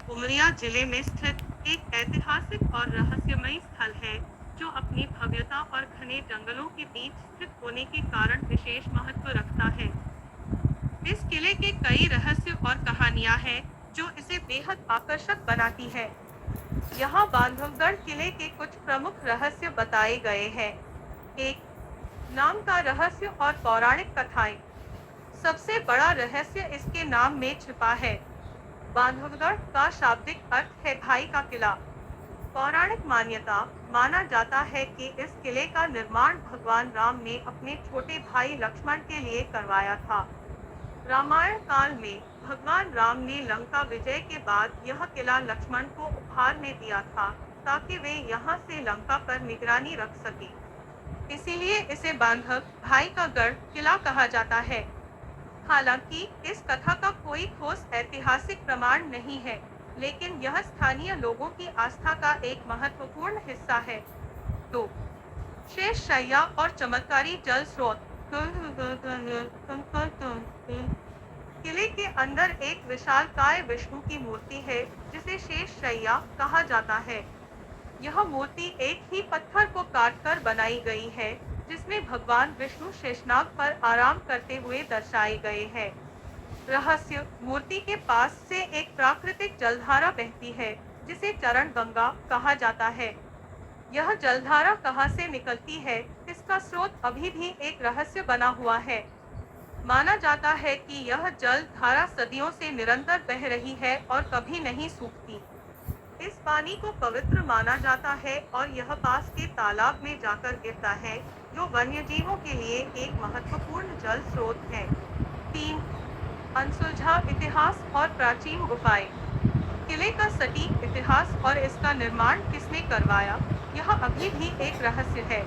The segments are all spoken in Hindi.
उमरिया जिले में स्थित एक ऐतिहासिक और रहस्यमयी स्थल है, जो अपनी भव्यता और घने जंगलों के बीच स्थित होने के कारण विशेष महत्व रखता है। इस किले के कई रहस्य और कहानियां हैं, जो इसे बेहद आकर्षक बनाती है। यहाँ बांधवगढ़ किले के कुछ प्रमुख रहस्य बताए गए हैं। एक, नाम का रहस्य और पौराणिक कथाएं। सबसे बड़ा रहस्य इसके नाम में छिपा है। बांधवगढ़ का शाब्दिक अर्थ है भाई का किला। पौराणिक मान्यता माना जाता है कि इस किले का निर्माण भगवान राम ने अपने छोटे भाई लक्ष्मण के लिए करवाया था। रामायण काल में भगवान राम ने लंका विजय के बाद यह किला लक्ष्मण को उपहार में दिया था, ताकि वे यहाँ से लंका पर निगरानी रख सके। इसीलिए इसे बांधव भाई का गढ़ किला कहा जाता है। हालांकि इस कथा का कोई ठोस ऐतिहासिक प्रमाण नहीं है, लेकिन यह स्थानीय लोगों की आस्था का एक महत्वपूर्ण हिस्सा है। 2. शेष शैया और चमत्कारी जल स्रोत। किले के अंदर एक विशालकाय विष्णु की मूर्ति है, जिसे शेष शैया कहा जाता है। यह मूर्ति एक ही पत्थर को काटकर बनाई गई है, जिसमें भगवान विष्णु शेषनाग पर आराम करते हुए दर्शाए गए हैं। रहस्य, मूर्ति के पास से एक प्राकृतिक जलधारा बहती है, जिसे चरण गंगा कहा जाता है। यह जलधारा कहाँ से निकलती है, इसका स्रोत अभी भी एक रहस्य बना हुआ है। माना जाता है कि यह जल धारा सदियों से निरंतर बह रही है और कभी नहीं सूखती। इस पानी को पवित्र माना जाता है और यह पास के तालाब में जाकर गिरता है, जो वन्यजीवों के लिए एक महत्वपूर्ण जल स्रोत है। 3. अनसुलझा इतिहास और प्राचीन गुफाएं। किले का सटीक इतिहास और इसका निर्माण किसने करवाया, यह अभी भी एक रहस्य है।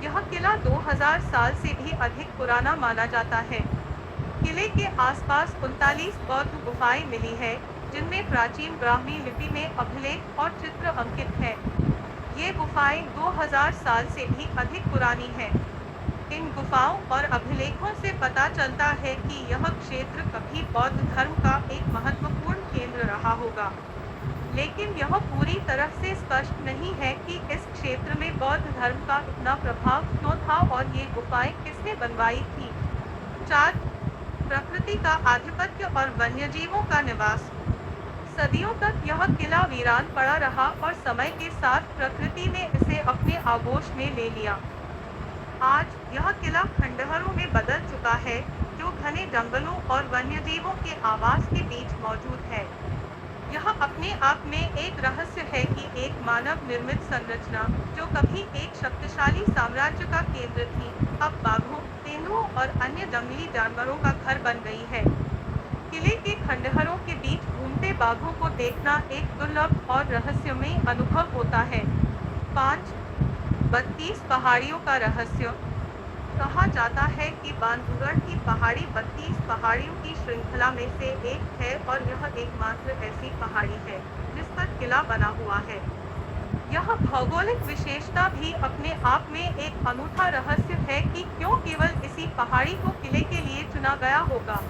यह किला 2000 साल से भी अधिक पुराना माना जाता है। किले के आसपास 39 बौद्ध गुफाएं मिली है, जिनमें प्राचीन ब्राह्मी लिपि में अभिलेख और चित्र अंकित हैं। ये गुफाएं 2000 साल से भी अधिक पुरानी हैं। इन गुफाओं और अभिलेखों से पता चलता है कि यह क्षेत्र कभी बौद्ध धर्म का एक महत्वपूर्ण केंद्र रहा होगा, लेकिन यह पूरी तरह से स्पष्ट नहीं है कि इस क्षेत्र में बौद्ध धर्म का इतना प्रभाव क्यों था और ये गुफाएं किसने बनवाई थी। 4. प्रकृति का आधिपत्य और वन्यजीवों का निवास। सदियों तक यह किला वीरान पड़ा रहा और समय के साथ प्रकृति ने इसे अपने आगोश में ले लिया। आज यह किला खंडहरों में बदल चुका है, जो घने जंगलों और वन्यजीवों के आवास के बीच मौजूद है। यह अपने आप में एक रहस्य है कि एक मानव निर्मित संरचना, जो कभी एक शक्तिशाली साम्राज्य का केंद्र थी, अब बाघों, तेंदुओं और अन्य जंगली जानवरों का घर बन गई है। किले के खंडहरों के बीच घूमते बाघों को देखना एक दुर्लभ और रहस्यमय अनुभव होता है। 5. 32 पहाड़ियों का रहस्य। कहा जाता है कि बांधवगढ़ की पहाड़ी 32 पहाड़ियों की श्रृंखला में से एक है और यह एकमात्र ऐसी पहाड़ी है जिस पर किला बना हुआ है। यह भौगोलिक विशेषता भी अपने आप में एक अनूठा रहस्य है कि क्यों केवल इसी पहाड़ी को किले के लिए चुना गया होगा।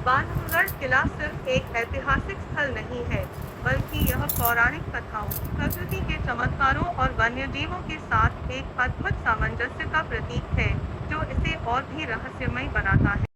बांधवगढ़ किला सिर्फ एक ऐतिहासिक स्थल नहीं है, बल्कि यह पौराणिक कथाओं, प्रकृति के चमत्कारों और वन्यजीवों के साथ एक अद्भुत सामंजस्य का प्रतीक है, जो इसे और भी रहस्यमय बनाता है।